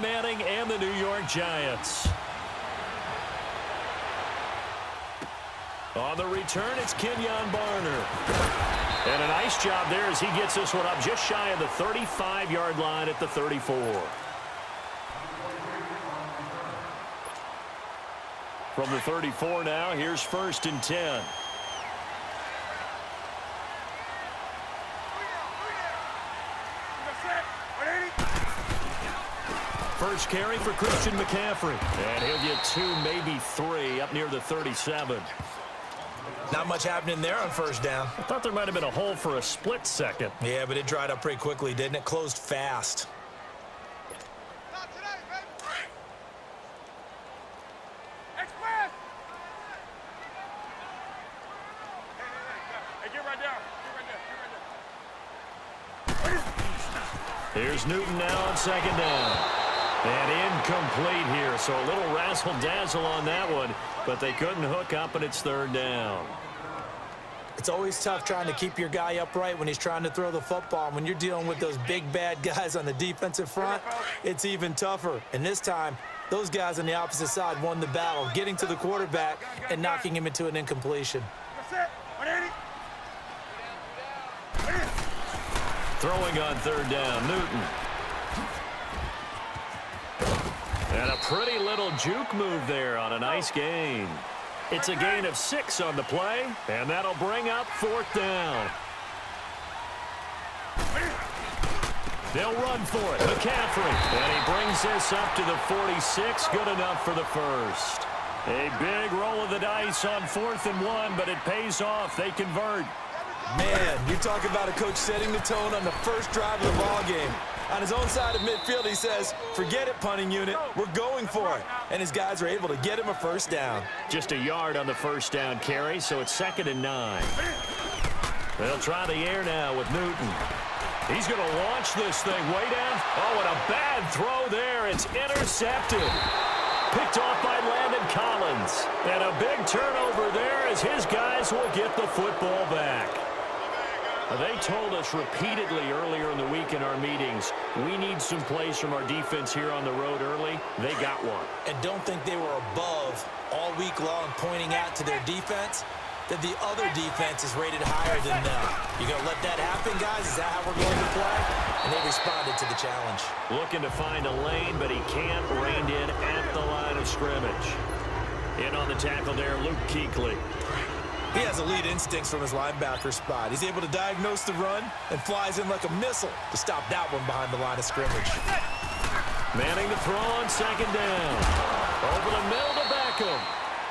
Manning and the New York Giants. On the return, it's Kenyon Barner. And a nice job there as he gets this one up just shy of the 35-yard line at the 34. From the 34 now, here's 1st and 10. First carry for Christian McCaffrey. And he'll get 2, maybe 3 up near the 37. Not much happening there on first down. I thought there might have been a hole for a split second. Yeah, but it dried up pretty quickly, didn't it? Closed fast. Here's Newton now on 2nd down. And incomplete here, so a little razzle-dazzle on that one, but they couldn't hook up, and it's 3rd down. It's always tough trying to keep your guy upright when he's trying to throw the football. And when you're dealing with those big, bad guys on the defensive front, it's even tougher. And this time, those guys on the opposite side won the battle, getting to the quarterback and knocking him into an incompletion. Throwing on 3rd down, Newton. And a pretty little juke move there on a nice gain. It's a gain of 6 on the play, and that'll bring up 4th down. They'll run for it. McCaffrey. And he brings this up to the 46. Good enough for the first. A big roll of the dice on 4th and 1, but it pays off. They convert. Man, you talk about a coach setting the tone on the first drive of the ball game. On his own side of midfield, he says, forget it, punting unit. We're going for it. And his guys are able to get him a first down. Just a yard on the first down carry, so it's 2nd and 9. They'll try the air now with Newton. He's going to launch this thing way down. Oh, and a bad throw there. It's intercepted. Picked off by Landon Collins. And a big turnover there as his guys will get the football back. They told us repeatedly earlier in the week in our meetings, we need some plays from our defense here on the road early. They got one. And don't think they were above all week long pointing out to their defense that the other defense is rated higher than them. You going to let that happen, guys? Is that how we're going to play? And they responded to the challenge. Looking to find a lane, but he can't. Reined in at the line of scrimmage. In on the tackle there, Luke Kuechly. He has elite instincts from his linebacker spot. He's able to diagnose the run and flies in like a missile to stop that one behind the line of scrimmage. Manning to throw on 2nd down. Over the middle to Beckham.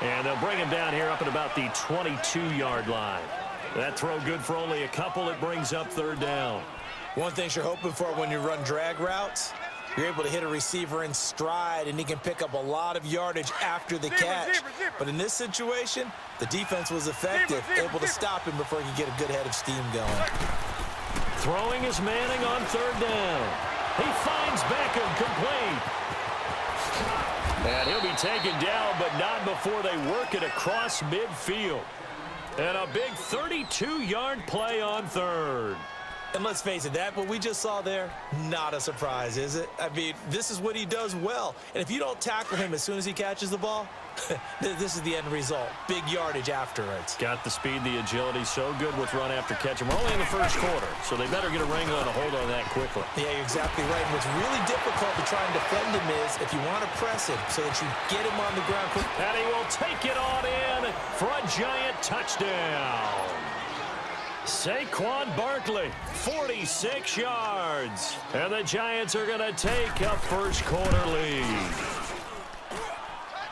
And they'll bring him down here up at about the 22-yard line. That throw good for only a couple. It brings up 3rd down. One thing you're hoping for when you run drag routes, you're able to hit a receiver in stride, and he can pick up a lot of yardage after the catch. But in this situation, the defense was effective, able to stop him before he could get a good head of steam going. Throwing is Manning on 3rd down. He finds Beckham complete. And he'll be taken down, but not before they work it across midfield. And a big 32-yard play on 3rd. And let's face it, that what we just saw there, not a surprise, is it? I mean, this is what he does well. And if you don't tackle him as soon as he catches the ball, this is the end result. Big yardage afterwards. Got the speed, the agility, so good with run after catch. We're only in the first quarter, so they better get a wrangle and a hold on that quickly. Yeah, you're exactly right. And what's really difficult to try and defend him is if you want to press him so that you get him on the ground quick. And he will take it on in for a giant touchdown. Saquon Barkley, 46 yards. And the Giants are going to take a first quarter lead.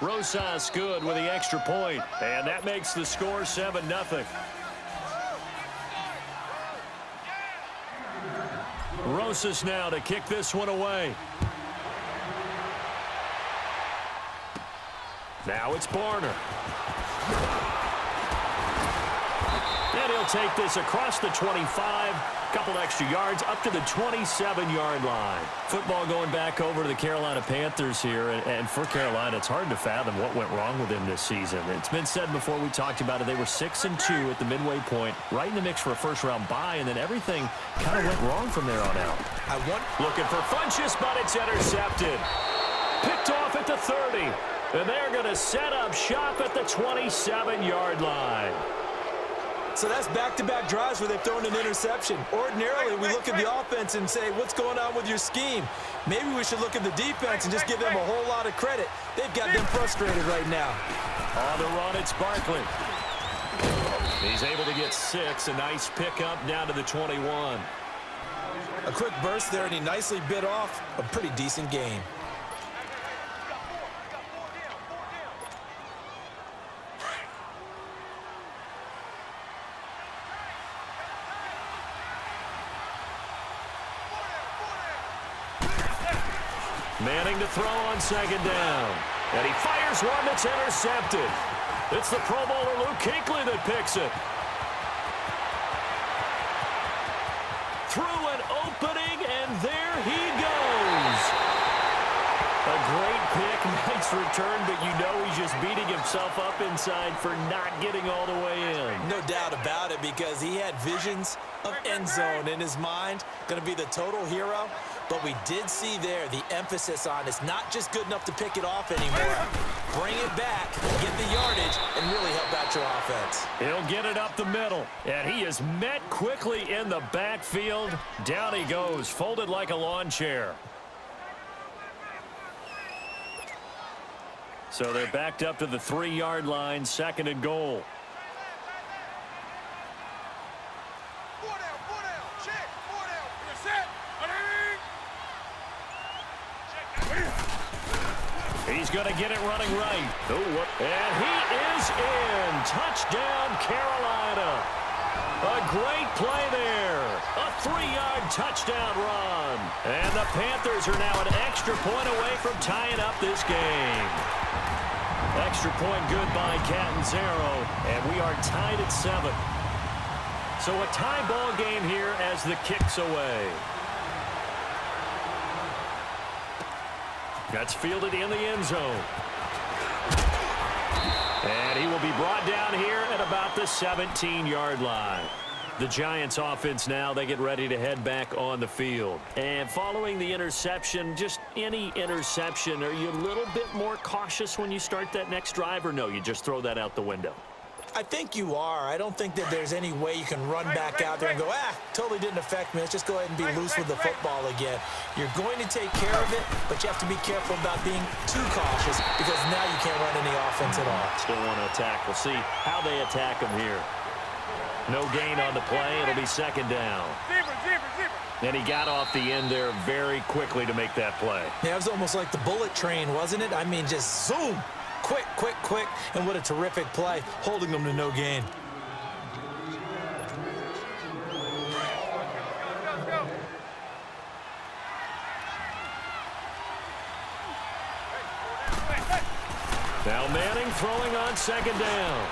Rosas good with the extra point, and that makes the score 7-0. Rosas now to kick this one away. Now it's Barner. And he'll take this across the 25, couple extra yards, up to the 27-yard line. Football going back over to the Carolina Panthers here, and for Carolina, it's hard to fathom what went wrong with them this season. It's been said before, we talked about it, they were 6-2 at the midway point, right in the mix for a first-round bye, and then everything kind of went wrong from there on out. Looking for Funchess, but it's intercepted. Picked off at the 30. And they're going to set up shop at the 27-yard line. So that's back-to-back drives where they've thrown an interception. Ordinarily, we look at the offense and say, what's going on with your scheme? Maybe we should look at the defense and just give them a whole lot of credit. They've got them frustrated right now. On the run, it's Barkley. He's able to get 6. A nice pickup down to the 21. A quick burst there, and he nicely bit off a pretty decent game. Manning to throw on second down. And he fires one that's intercepted. It's the Pro Bowler Luke Kuechly that picks it. Through an opening, and there he goes. A great pick, nice return, but you know he's just beating himself up inside for not getting all the way in. No doubt about it, because he had visions of end zone in his mind. Going to be the total hero. But we did see there the emphasis on it's not just good enough to pick it off anymore. Bring it back, get the yardage, and really help out your offense. He'll get it up the middle, and he is met quickly in the backfield. Down he goes, folded like a lawn chair. So they're backed up to the 3-yard line, 2nd and goal. He's going to get it running right. And he is in. Touchdown, Carolina. A great play there. A 3-yard touchdown run. And the Panthers are now an extra point away from tying up this game. Extra point good by Catanzaro. And we are tied at 7. So a tie ball game here as the kick's away. That's fielded in the end zone. And he will be brought down here at about the 17-yard line. The Giants offense now, they get ready to head back on the field. And following the interception, just any interception, are you a little bit more cautious when you start that next drive, or no, you just throw that out the window? I think you are. I don't think that there's any way you can run back out there and go, totally didn't affect me. Let's just go ahead and be loose with the football again. You're going to take care of it, but you have to be careful about being too cautious because now you can't run any offense at all. Still want to attack. We'll see how they attack him here. No gain on the play. It'll be 2nd down. And he got off the end there very quickly to make that play. Yeah, it was almost like the bullet train, wasn't it? I mean, just zoom. Quick, quick, quick, and what a terrific play, holding them to no gain. Now Manning throwing on 2nd down.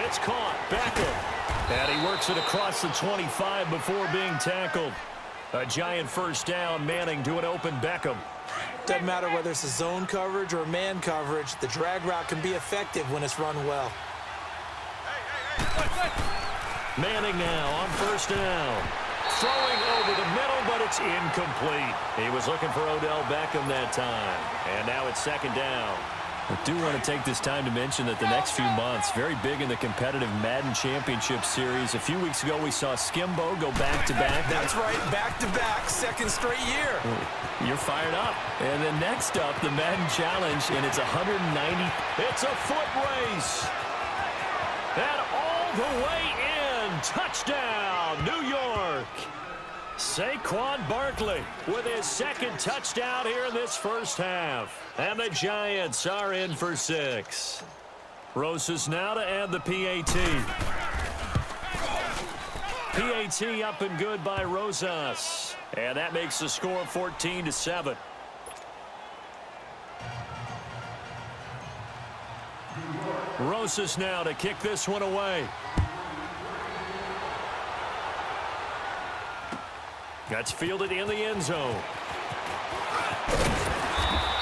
It's caught, Beckham. And he works it across the 25 before being tackled. A giant 1st down, Manning to an open Beckham. Doesn't matter whether it's a zone coverage or man coverage, the drag route can be effective when it's run well. Manning now on 1st down. Throwing over the middle, but it's incomplete. He was looking for Odell Beckham that time. And now it's 2nd down. I do want to take this time to mention that the next few months, very big in the competitive Madden Championship Series. A few weeks ago, we saw Skimbo go back-to-back. That's right, back-to-back, 2nd straight year. You're fired up. And then next up, the Madden Challenge, and it's 190. It's a foot race. And all the way in. Touchdown, New York. Saquon Barkley with his 2nd touchdown here in this 1st half. And the Giants are in for 6. Rosas now to add the PAT. PAT up and good by Rosas. And that makes the score 14-7. Rosas now to kick this one away. That's fielded in the end zone.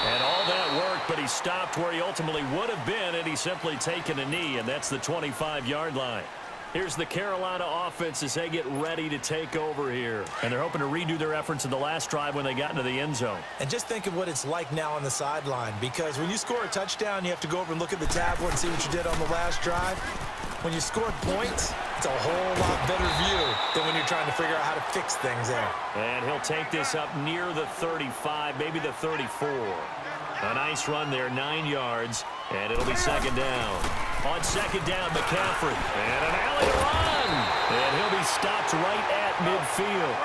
And all that worked, but he stopped where he ultimately would have been, and he's simply taken a knee, and that's the 25-yard line. Here's the Carolina offense as they get ready to take over here. And they're hoping to redo their efforts in the last drive when they got into the end zone. And just think of what it's like now on the sideline, because when you score a touchdown, you have to go over and look at the tablet and see what you did on the last drive. When you scored points, it's a whole lot better view than when you're trying to figure out how to fix things there. And he'll take this up near the 35, maybe the 34. A nice run there, 9 yards, and it'll be second down. On second down, McCaffrey. And an alley to run. And he'll be stopped right at midfield.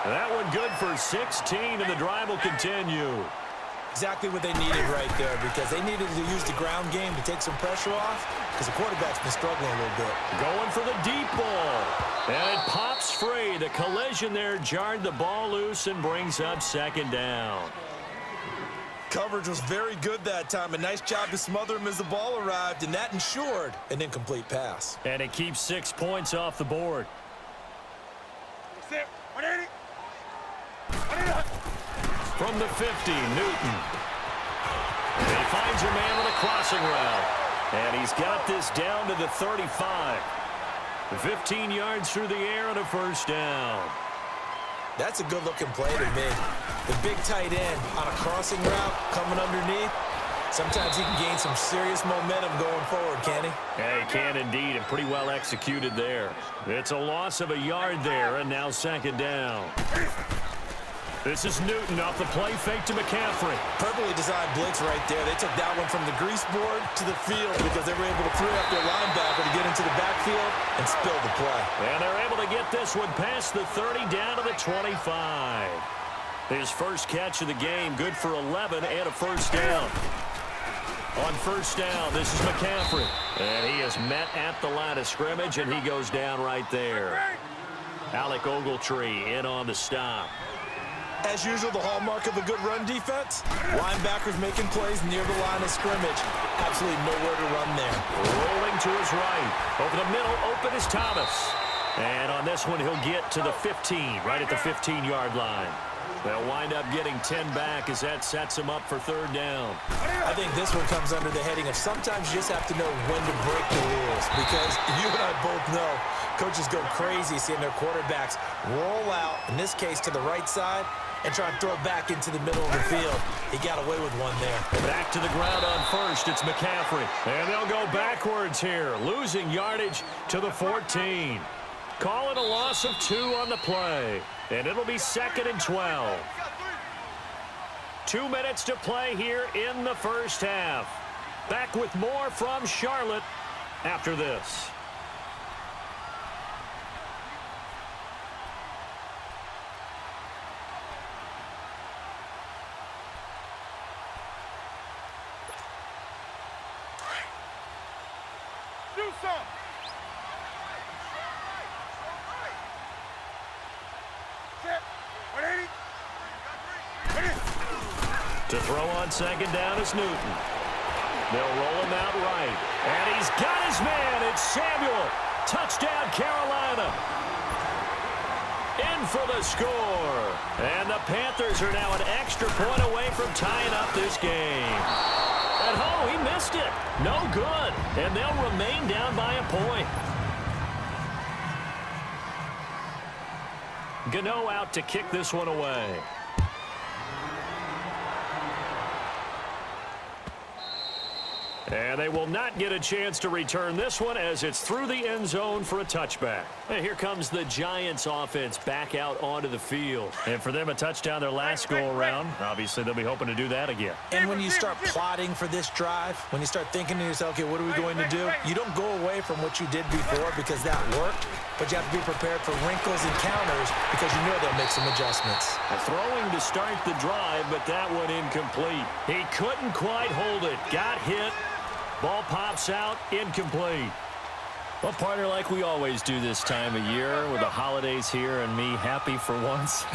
That one good for 16, and the drive will continue. Exactly what they needed right there, because they needed to use the ground game to take some pressure off, because the quarterback's been struggling a little bit. Going for the deep ball. And it pops free. The collision there jarred the ball loose and brings up second down. Coverage was very good that time. A nice job to smother him as the ball arrived, and that ensured an incomplete pass. And it keeps 6 points off the board. From the 50, Newton. And he finds a man with a crossing route. And he's got this down to the 35. 15 yards through the air and a first down. That's a good-looking play to me. The big tight end on a crossing route coming underneath. Sometimes he can gain some serious momentum going forward, can he? Yeah, he can indeed, and pretty well executed there. It's a loss of a yard there, and now second down. This is Newton off the play fake to McCaffrey. Perfectly designed blitz right there. They took that one from the grease board to the field because they were able to free up their linebacker to get into the backfield and spill the play. And they're able to get this one past the 30 down to the 25. His first catch of the game, good for 11 and a first down. On first down, this is McCaffrey. And he is met at the line of scrimmage, and he goes down right there. Alec Ogletree in on the stop. As usual, the hallmark of a good run defense, linebackers making plays near the line of scrimmage. Absolutely nowhere to run there. Rolling to his right. Over the middle, open is Thomas. And on this one, he'll get to the 15, right at the 15-yard line. They'll wind up getting 10 back as that sets them up for third down. I think this one comes under the heading of sometimes you just have to know when to break the rules, because you and I both know coaches go crazy seeing their quarterbacks roll out, in this case to the right side, and try and throw it back into the middle of the field. He got away with one there. Back to the ground on first. It's McCaffrey. And they'll go backwards here, losing yardage to the 14. Call it a loss of 2 on the play. And it'll be second and 12. 2 minutes to play here in the first half. Back with more from Charlotte after this. To throw on second down is Newton. They'll roll him out right. And he's got his man. It's Samuel. Touchdown, Carolina. In for the score. And the Panthers are now an extra point away from tying up this game. And oh, he missed it. No good. And they'll remain down by a point. Gano out to kick this one away. And they will not get a chance to return this one as it's through the end zone for a touchback. And here comes the Giants offense back out onto the field. And for them, a touchdown their last go-around. Obviously, they'll be hoping to do that again. And when you start plotting for this drive, when you start thinking to yourself, okay, what are we going to do? You don't go away from what you did before because that worked, but you have to be prepared for wrinkles and counters because you know they'll make some adjustments. Throwing to start the drive, but that one incomplete. He couldn't quite hold it. Got hit. Ball pops out, incomplete. Well, partner, like we always do this time of year with the holidays here and me happy for once.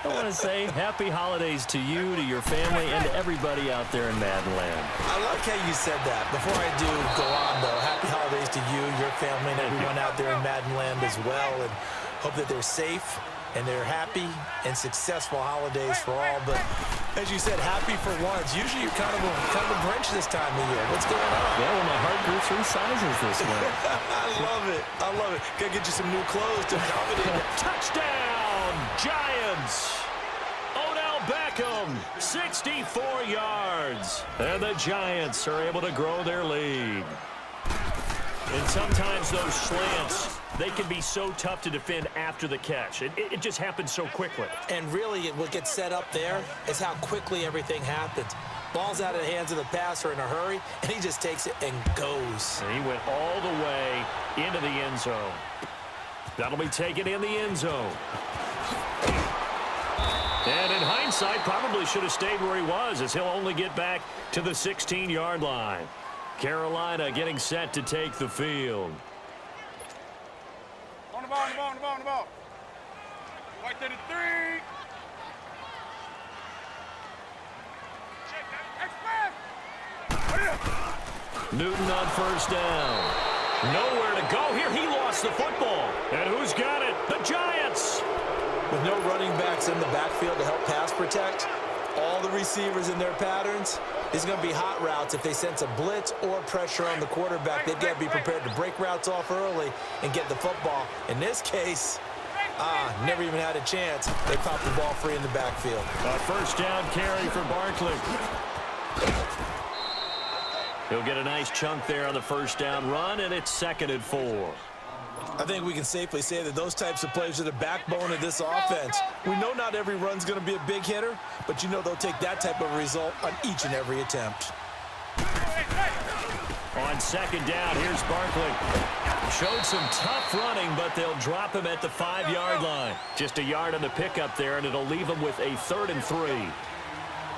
I want to say happy holidays to you, to your family, and to everybody out there in Madden Land. I like how you said that. Before I do go on, though, happy holidays to you, your family, and everyone out there in Madden Land as well. And Hope that they're safe and they're happy and successful holidays for all. But as you said, happy for once. Usually you're kind of a Grinch this time of year. What's going on? Yeah, well, my heart grew 3 sizes this way. I love it. I love it. Gotta get you some new clothes to accommodate it. Touchdown, Giants! Odell Beckham, 64 yards. And the Giants are able to grow their lead. And sometimes those slants, they can be so tough to defend after the catch. It just happens so quickly. And really, what gets set up there is how quickly everything happens. Ball's out of the hands of the passer in a hurry, and he just takes it and goes. And he went all the way into the end zone. That'll be taken in the end zone. And in hindsight, probably should have stayed where he was, as he'll only get back to the 16-yard line. Carolina getting set to take the field. On the ball. Right to the 3. Newton on first down. Nowhere to go here. He lost the football. And who's got it? The Giants. With no running backs in the backfield to help pass protect, all the receivers in their patterns, these are going to be hot routes. If they sense a blitz or pressure on the quarterback, they've got to be prepared to break routes off early and get the football. In this case, never even had a chance. They popped the ball free in the backfield. A first down carry for Barkley. He'll get a nice chunk there on the first down run, and it's 2nd and 4. I think we can safely say that those types of plays are the backbone of this offense. We know not every run's going to be a big hitter, but you know they'll take that type of result on each and every attempt. On 2nd down, here's Barkley. Showed some tough running, but they'll drop him at the 5-yard line. Just a yard on the pickup there, and it'll leave him with a 3rd and 3.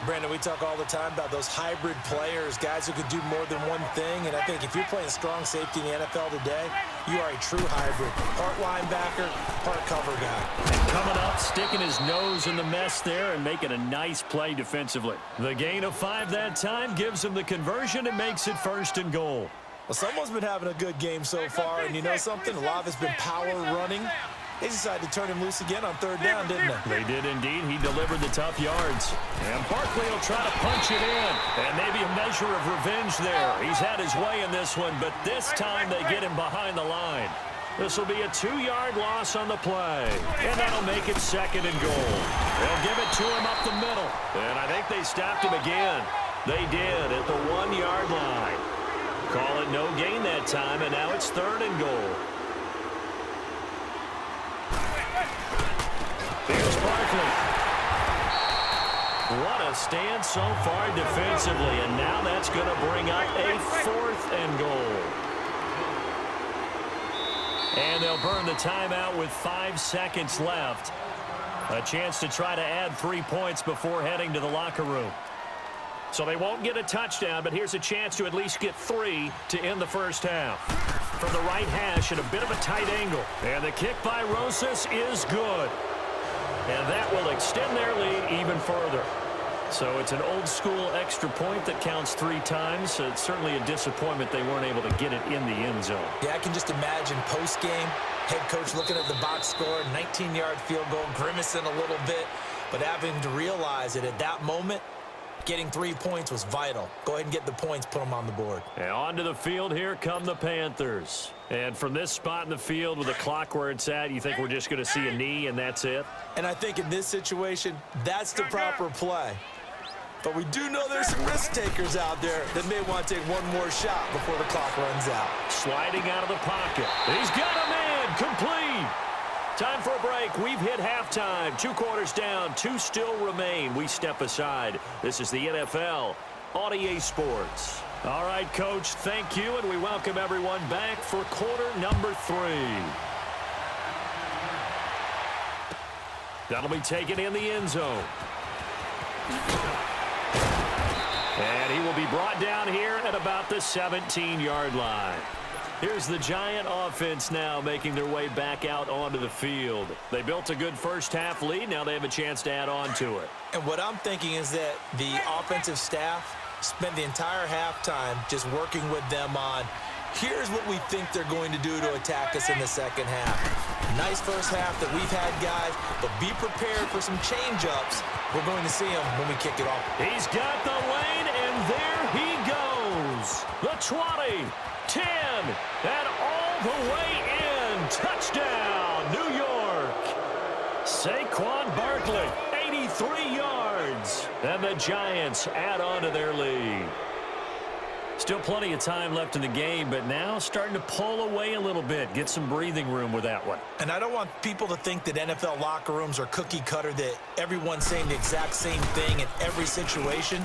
Brandon, we talk all the time about those hybrid players, guys who could do more than one thing, and I think if you're playing strong safety in the NFL today, you are a true hybrid. Part linebacker, part cover guy. And coming up, sticking his nose in the mess there and making a nice play defensively. The gain of 5 that time gives him the conversion and makes it 1st and goal. Well, someone's been having a good game so far, and you know something? A lot of it's been power running. They decided to turn him loose again on 3rd down, didn't they? They did indeed. He delivered the tough yards. And Barkley will try to punch it in. And maybe a measure of revenge there. He's had his way in this one, but this time they get him behind the line. This will be a 2-yard loss on the play. And that'll make it 2nd and goal. They'll give it to him up the middle. And I think they stopped him again. They did at the 1-yard line. Call it no gain that time, and now it's 3rd and goal. Here's Barkley. What a stand so far defensively, and now that's going to bring up a 4th and goal. And they'll burn the timeout with 5 seconds left. A chance to try to add 3 points before heading to the locker room. So they won't get a touchdown, but here's a chance to at least get 3 to end the first half. From the right hash at a bit of a tight angle. And the kick by Rosas is good. And that will extend their lead even further. So it's an old-school extra point that counts 3 times. So it's certainly a disappointment they weren't able to get it in the end zone. Yeah, I can just imagine post-game, head coach looking at the box score, 19-yard field goal, grimacing a little bit, but having to realize that at that moment, getting 3 points was vital. Go ahead and get the points, put them on the board. And onto the field, here come the Panthers. And from this spot in the field with the clock where it's at, you think we're just going to see a knee and that's it? And I think in this situation, that's the proper play. But we do know there's some risk takers out there that may want to take one more shot before the clock runs out. Sliding out of the pocket. He's got a man, complete. Time for a break. We've hit halftime. 2 quarters down, 2 still remain. We step aside. This is the NFL on EA Sports. All right, Coach, thank you, and we welcome everyone back for quarter number 3. That'll be taken in the end zone. And he will be brought down here at about the 17-yard line. Here's the Giant offense now making their way back out onto the field. They built a good first half lead. Now they have a chance to add on to it. And what I'm thinking is that the offensive staff spent the entire halftime just working with them on Here's what we think they're going to do to attack us in the second half. Nice first half that we've had, guys, but be prepared for some change-ups. We're going to see them when we kick it off. He's got the lane, and there he goes. The 20, 10, and all the way in. Touchdown, New York. Saquon Barkley, 83 yards. And the Giants add on to their lead. Still plenty of time left in the game, but now starting to pull away a little bit. Get some breathing room with that one. And I don't want people to think that NFL locker rooms are cookie cutter, that everyone's saying the exact same thing in every situation.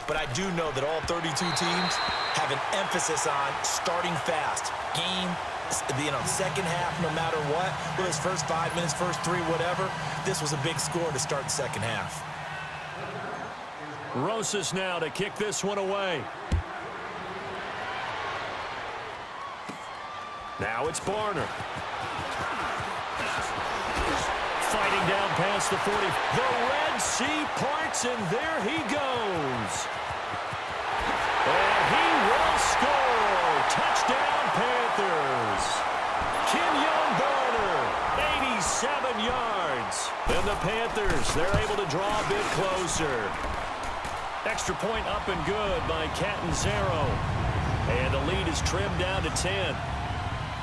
But I do know that all 32 teams have an emphasis on starting fast. Game, second half, no matter what. Whether it's first 5 minutes, first 3, whatever. This was a big score to start the second half. Rosas now to kick this one away. Now it's Barner. Fighting down past the 40. The Red Sea parts, and there he goes. And he will score. Touchdown, Panthers. Kenyon Barner, 87 yards. And the Panthers, they're able to draw a bit closer. Extra point up and good by Catanzaro. And the lead is trimmed down to 10.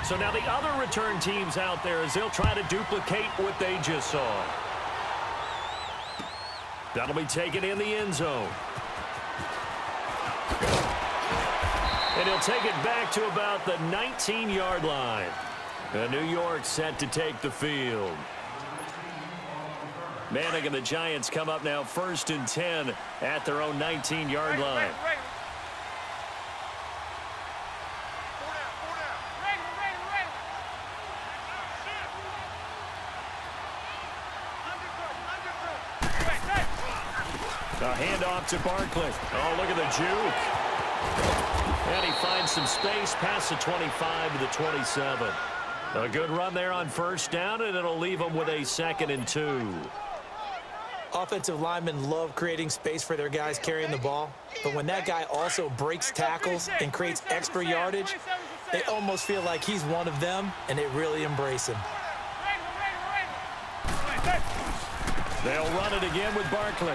So now the other return teams out there as they'll try to duplicate what they just saw. That'll be taken in the end zone. And he'll take it back to about the 19-yard line. And New York set to take the field. Manning and the Giants come up now 1st and 10 at their own 19-yard line. A handoff to Barkley. Oh, look at the juke. And he finds some space past the 25 to the 27. A good run there on first down, and it'll leave him with a 2nd and 2. Offensive linemen love creating space for their guys carrying the ball, but when that guy also breaks tackles and creates extra yardage, they almost feel like he's one of them, and they really embrace him. They'll run it again with Barkley.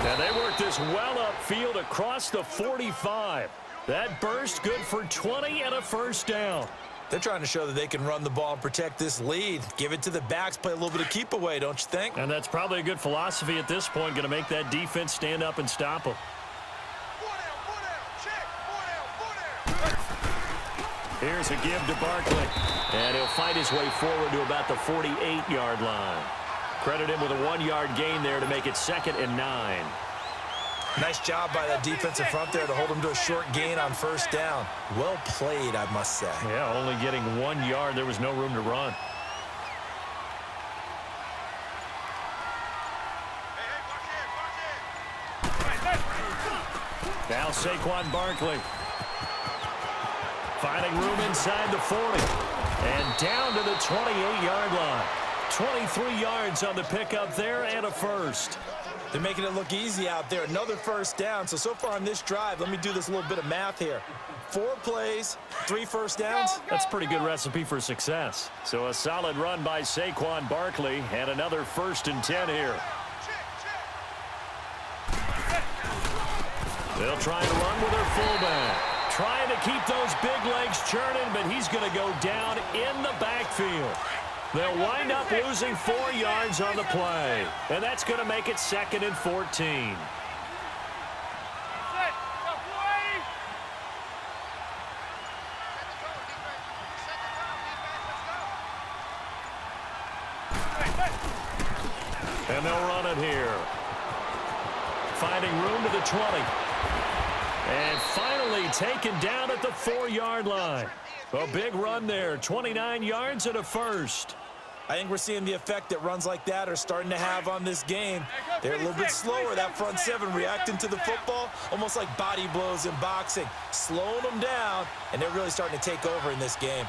And they work this well upfield across the 45. That burst good for 20 and a first down. They're trying to show that they can run the ball and protect this lead. Give it to the backs, play a little bit of keep away, don't you think? And that's probably a good philosophy at this point, going to make that defense stand up and stop them. Here's a give to Barkley. And he'll fight his way forward to about the 48-yard line. Credit him with a 1-yard gain there to make it 2nd and 9. Nice job by that defensive front there to hold him to a short gain on first down. Well played, I must say. Yeah, only getting 1 yard. There was no room to run. Now Saquon Barkley. Finding room inside the 40. And down to the 28-yard line. 23 yards on the pickup there and a first. They're making it look easy out there. Another first down. So far on this drive, let me do this little bit of math here. 4 plays, 3 first downs. That's a pretty good recipe for success. So a solid run by Saquon Barkley and another 1st and 10 here. They'll try and run with their fullback. Trying to keep those big legs churning, but he's going to go down in the backfield. They'll wind up losing 4 yards on the play. And that's going to make it 2nd and 14. And they'll run it here. Finding room to the 20. And finally taken down at the 4-yard line. A big run there, 29 yards and a first. I think we're seeing the effect that runs like that are starting to have on this game. They're a little bit slower, that front 7 reacting to the football, almost like body blows in boxing, slowing them down, and they're really starting to take over in this game.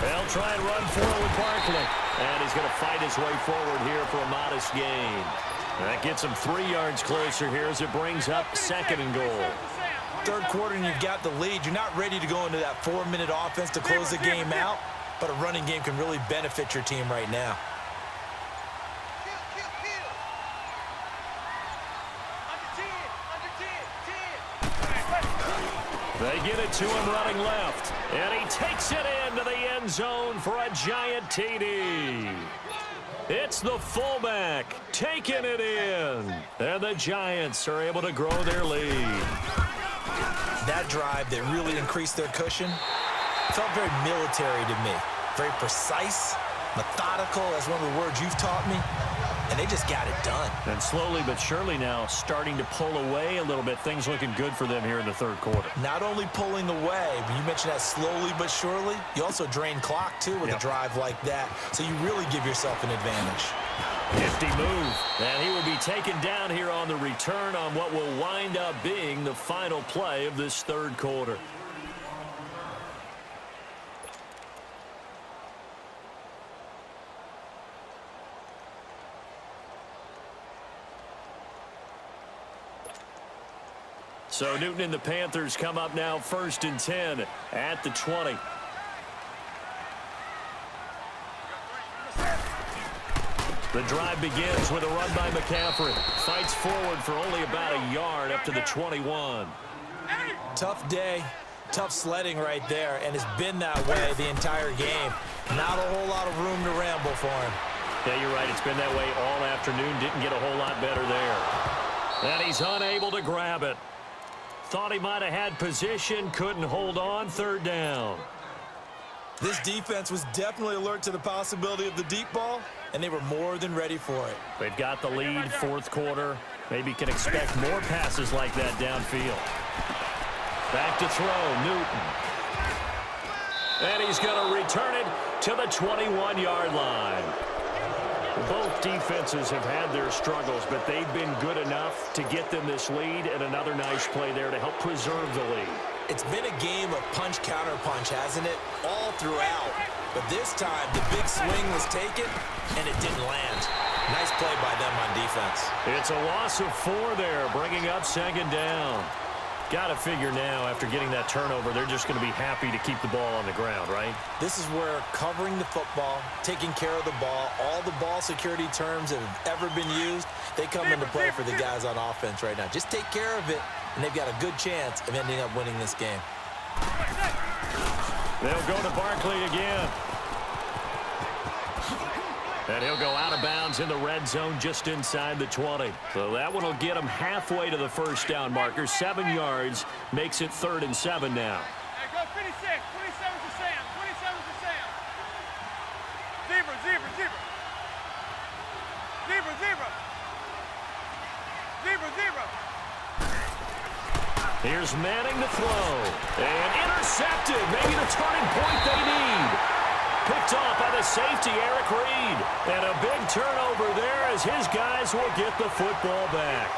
They'll try and run for it with Barkley. And he's going to fight his way forward here for a modest gain. That gets him 3 yards closer here as it brings up 2nd and goal. Third quarter and you've got the lead. You're not ready to go into that 4-minute offense to close the game out, but a running game can really benefit your team right now. They get it to him running left, and he takes it into the end zone for a giant TD. It's the fullback taking it in, and the Giants are able to grow their lead. That drive that really increased their cushion felt very military to me. Very precise, methodical, that's one of the words you've taught me, and they just got it done. And slowly but surely now starting to pull away a little bit. Things looking good for them here in the third quarter. Not only pulling away, but you mentioned that slowly but surely. You also drain clock, too, with a drive like that, so you really give yourself an advantage. Nifty move, and he will be taken down here on the return on what will wind up being the final play of this third quarter. So Newton and the Panthers come up now 1st and 10 at the 20. The drive begins with a run by McCaffrey. Fights forward for only about a yard up to the 21. Tough day, tough sledding right there, and it's been that way the entire game. Not a whole lot of room to ramble for him. Yeah, you're right. It's been that way all afternoon. Didn't get a whole lot better there. And he's unable to grab it. Thought he might have had position, couldn't hold on. 3rd down. This defense was definitely alert to the possibility of the deep ball, and they were more than ready for it. They've got the lead, 4th quarter. Maybe can expect more passes like that downfield. Back to throw, Newton. And he's going to return it to the 21-yard line. Both defenses have had their struggles, but they've been good enough to get them this lead, and another nice play there to help preserve the lead. It's been a game of punch-counter-punch, hasn't it? All throughout. But this time, the big swing was taken, and it didn't land. Nice play by them on defense. It's a loss of 4 there, bringing up 2nd down. Got to figure now, after getting that turnover, they're just going to be happy to keep the ball on the ground, right? This is where covering the football, taking care of the ball, all the ball security terms that have ever been used, they come into play for the guys on offense right now. Just take care of it, and they've got a good chance of ending up winning this game. They'll go to Barkley again. And he'll go out of bounds in the red zone just inside the 20. So that one will get him halfway to the 1st down marker. 7 yards makes it 3rd and 7 now. Hey, go 56. 27 to Sam. 27 to Sam. Zebra, zebra, zebra. Zebra, zebra. Zebra, zebra. Here's Manning to throw. And intercepted. Maybe the turning point they need. Picked off by the safety, Eric Reed. And a big turnover there as his guys will get the football back.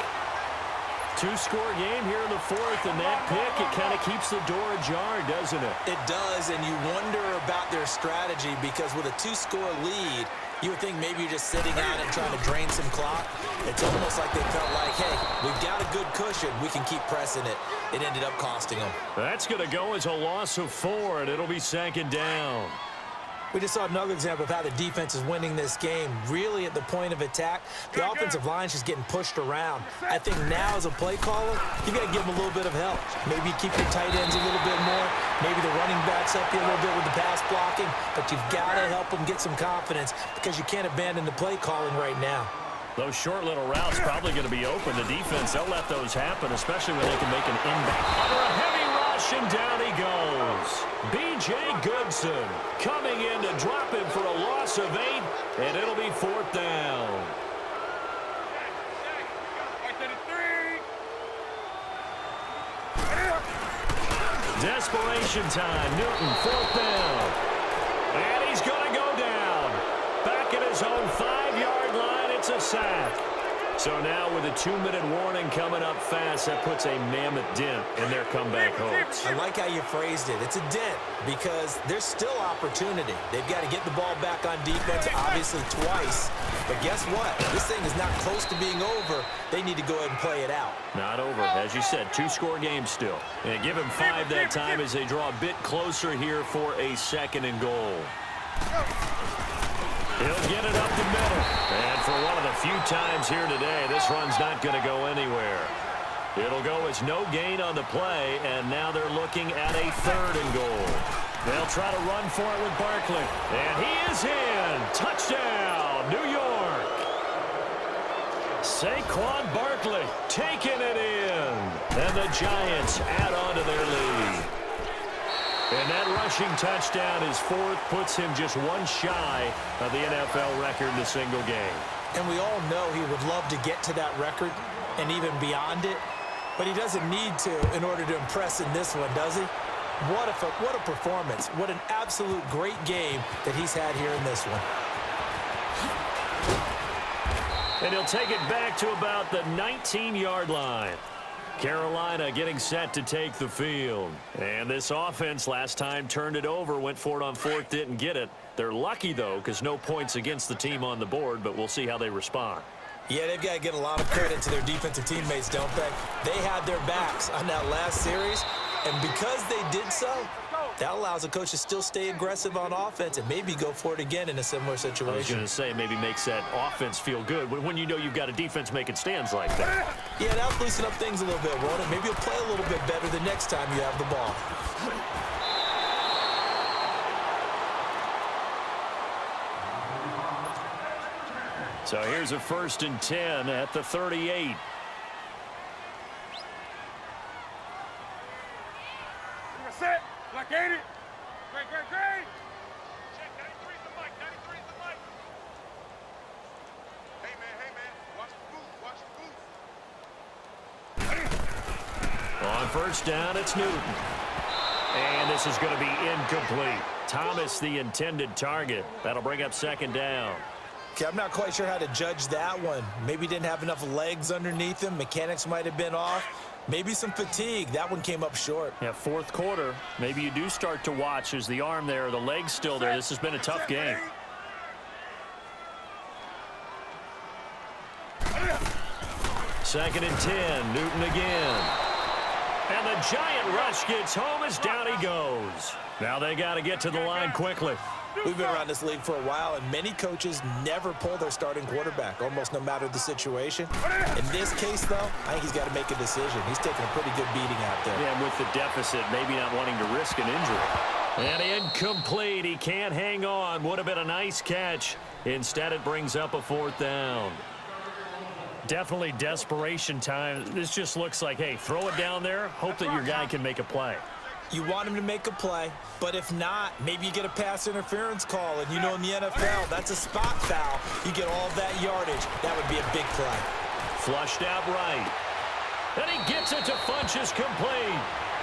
2-score game here in the 4th, and that pick, it kind of keeps the door ajar, doesn't it? It does, and you wonder about their strategy because with a 2-score lead, you would think maybe you're just sitting out and trying to drain some clock. It's almost like they felt like, hey, we've got a good cushion. We can keep pressing it. It ended up costing them. That's going to go as a loss of 4, and it'll be 2nd down. We just saw another example of how the defense is winning this game. Really at the point of attack, the offensive line's just getting pushed around. I think now as a play caller, you got to give them a little bit of help. Maybe keep your tight ends a little bit more. Maybe the running backs help you a little bit with the pass blocking. But you've got to help them get some confidence because you can't abandon the play calling right now. Those short little routes probably going to be open. The defense, they'll let those happen, especially when they can make an inbound. Under a heavy rush, and down he goes. B.J. Goodson coming in to drop him for a loss of 8, and it'll be 4th down. Desperation time. Newton, 4th down. And he's going to go down. Back at his own 5-yard line, it's a sack. So now with a 2-minute warning coming up fast, that puts a mammoth dent in their comeback hopes. I like how you phrased it. It's a dent because there's still opportunity. They've got to get the ball back on defense, obviously twice. But guess what? This thing is not close to being over. They need to go ahead and play it out. Not over. As you said, 2-score game still. And give him 5 that time as they draw a bit closer here for a 2nd and goal. He'll get it up the middle. And for one of the few times here today, this run's not going to go anywhere. It'll go as no gain on the play, and now they're looking at a 3rd and goal. They'll try to run for it with Barkley. And he is in. Touchdown, New York. Saquon Barkley taking it in. And the Giants add on to their lead. And that rushing touchdown, his 4th, puts him just 1 shy of the NFL record in a single game. And we all know he would love to get to that record and even beyond it, but he doesn't need to in order to impress in this one, does he? What a performance. What an absolute great game that he's had here in this one. And he'll take it back to about the 19-yard line. Carolina getting set to take the field. And this offense last time turned it over, went for it on 4th, didn't get it. They're lucky, though, because no points against the team on the board, but we'll see how they respond. Yeah, they've got to get a lot of credit to their defensive teammates, don't they? They had their backs on that last series, and because they did so, that allows a coach to still stay aggressive on offense and maybe go for it again in a similar situation. I was going to say, maybe makes that offense feel good when you know you've got a defense making stands like that. Yeah, that'll loosen up things a little bit, won't it? Maybe you'll play a little bit better the next time you have the ball. So here's a 1st and 10 at the 38. Set. Black 80. Great. Check 93's the mic. 93's the mic. Hey, man. Watch the booth. On 1st down, it's Newton. And this is going to be incomplete. Thomas, the intended target. That'll bring up 2nd down. Okay, I'm not quite sure how to judge that one. Maybe didn't have enough legs underneath him. Mechanics might have been off. Maybe some fatigue. That one came up short. Yeah, 4th quarter. Maybe you do start to watch. Is the arm there, the leg's still there? This has been a tough game. Second and 10, Newton again. And the giant rush gets home as down he goes. Now they got to get to the line quickly. We've been around this league for a while, and many coaches never pull their starting quarterback, almost no matter the situation. In this case, though, I think he's got to make a decision. He's taking a pretty good beating out there. Yeah, and with the deficit, maybe not wanting to risk an injury. And incomplete. He can't hang on. Would have been a nice catch. Instead, it brings up a 4th down. Definitely desperation time. This just looks like, hey, throw it down there, hope that your guy can make a play. You want him to make a play, but if not, maybe you get a pass interference call, and you know in the NFL, that's a spot foul. You get all that yardage. That would be a big play. Flushed out right. And he gets it to Funchess complete.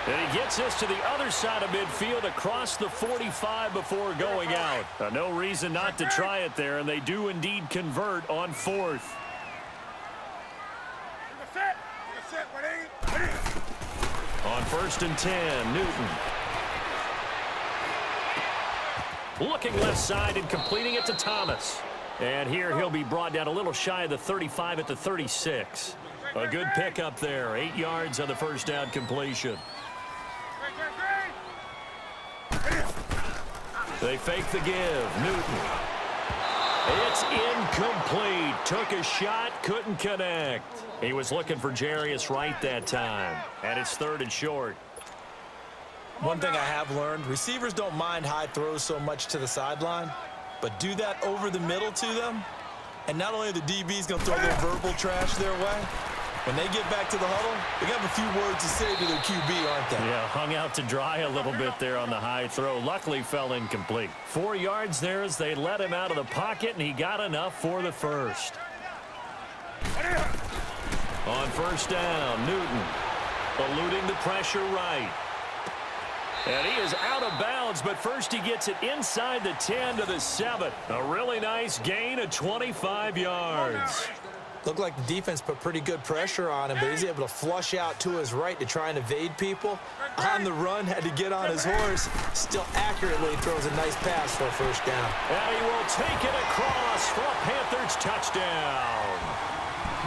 And he gets this to the other side of midfield across the 45 before going out. No reason not to try it there, and they do indeed convert on 4th. On 1st and 10, Newton. Looking left side and completing it to Thomas. And here he'll be brought down a little shy of the 35 at the 36. A good pickup there. 8 yards on the 1st down completion. They fake the give. Newton. It's incomplete. Took a shot, couldn't connect. He was looking for Jarius Wright that time. And it's 3rd and short. One thing I have learned, receivers don't mind high throws so much to the sideline, but do that over the middle to them, and not only are the DBs going to throw their verbal trash their way, when they get back to the huddle, they have a few words to say to their QB, aren't they? Yeah, hung out to dry a little bit there on the high throw. Luckily fell incomplete. 4 yards there as they let him out of the pocket, and he got enough for the 1st. On 1st down, Newton eluding the pressure right. And he is out of bounds, but first he gets it inside the 10 to the 7. A really nice gain of 25 yards. Looked like the defense put pretty good pressure on him, but he's able to flush out to his right to try and evade people. On the run, had to get on his horse. Still accurately throws a nice pass for a first down. And he will take it across for a Panthers touchdown.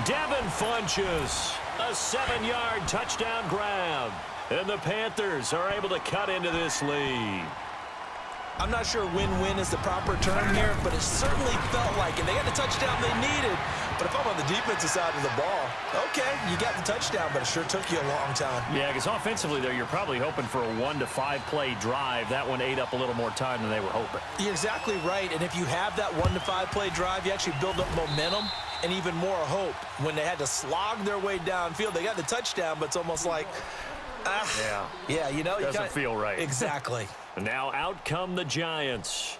Devin Funchess, a 7-yard touchdown grab. And the Panthers are able to cut into this lead. I'm not sure win-win is the proper term here, but it certainly felt like it. They got the touchdown they needed, but if I'm on the defensive side of the ball, okay, you got the touchdown, but it sure took you a long time. Yeah, because offensively there, you're probably hoping for a 1 to 5 play drive. That one ate up a little more time than they were hoping. You're exactly right, and if you have that 1 to 5 play drive, you actually build up momentum and even more hope. When they had to slog their way downfield, they got the touchdown, but it's almost like, yeah, you know, doesn't feel right. Exactly. And now out come the Giants.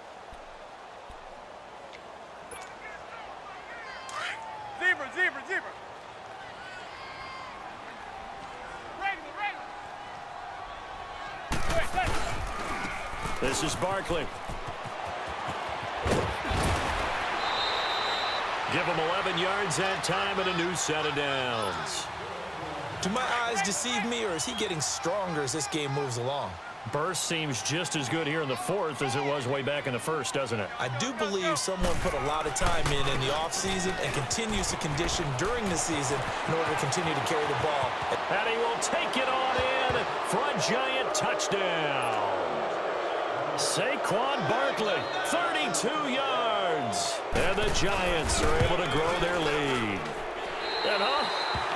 Zebra, zebra, zebra. This is Barkley. Give him 11 yards that time and a new set of downs. Do my eyes deceive me, or is he getting stronger as this game moves along? Burst seems just as good here in the fourth as it was way back in the first, doesn't it? I do believe someone put a lot of time in the offseason and continues to condition during the season in order to continue to carry the ball. And he will take it on in for a Giant touchdown. Saquon Barkley, 32 yards. And the Giants are able to grow their lead. And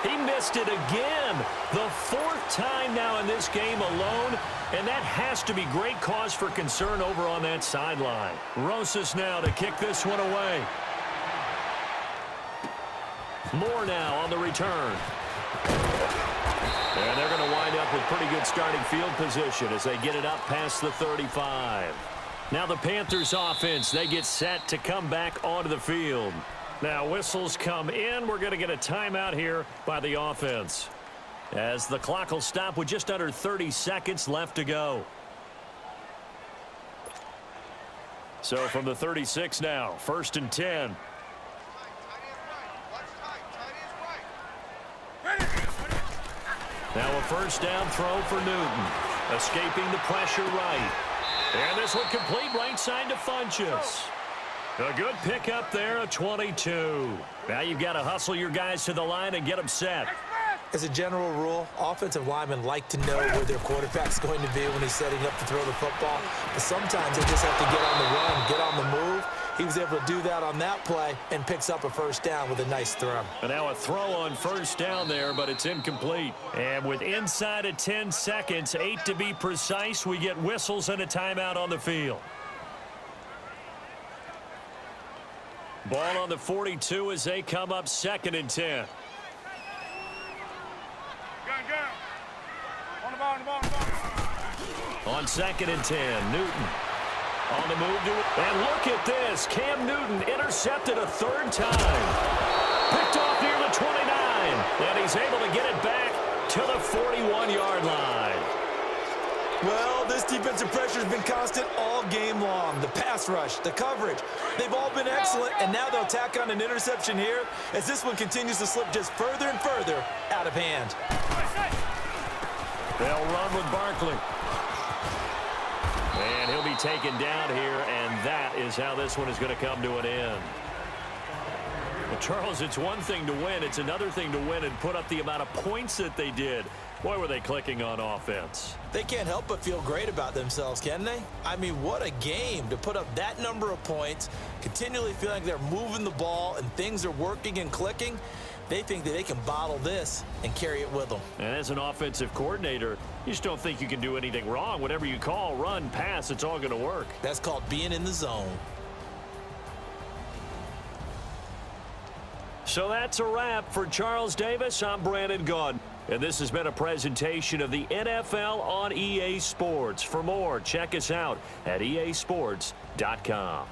he missed it again. The fourth time now in this game alone. And that has to be great cause for concern over on that sideline. Rosas now to kick this one away. Moore now on the return. And they're going to wind up with pretty good starting field position as they get it up past the 35. Now the Panthers offense, they get set to come back onto the field. Now whistles come in. We're going to get a timeout here by the offense, as the clock will stop with just under 30 seconds left to go. So from the 36 now, 1st and 10. Now a first down throw for Newton. Escaping the pressure right. And this one complete right side to Funchess. A good pickup there, a 22. Now you've got to hustle your guys to the line and get them set. As a general rule, offensive linemen like to know where their quarterback's going to be when he's setting up to throw the football. But sometimes they just have to get on the run, get on the move. He was able to do that on that play and picks up a first down with a nice throw. And now a throw on first down there, but it's incomplete. And with inside of 10 seconds, 8 to be precise, we get whistles and a timeout on the field. Ball on the 42 as they come up 2nd and 10. On the ball, on the ball, on the ball. On 2nd and 10, Newton on the move to it. And look at this. Cam Newton intercepted a 3rd time. Picked off near the 29. And he's able to get it back to the 41-yard line. Well, this defensive pressure has been constant all game long. The pass rush, the coverage, they've all been excellent, and now they'll tack on an interception here as this one continues to slip just further and further out of hand. They'll run with Barkley. And he'll be taken down here, and that is how this one is going to come to an end. Well, Charles, it's one thing to win. It's another thing to win and put up the amount of points that they did. Boy, were they clicking on offense. They can't help but feel great about themselves, can they? I mean, what a game to put up that number of points, continually feeling like they're moving the ball and things are working and clicking. They think that they can bottle this and carry it with them. And as an offensive coordinator, you just don't think you can do anything wrong. Whatever you call, run, pass, it's all going to work. That's called being in the zone. So that's a wrap for Charles Davis. I'm Brandon Gaudin. And this has been a presentation of the NFL on EA Sports. For more, check us out at easports.com.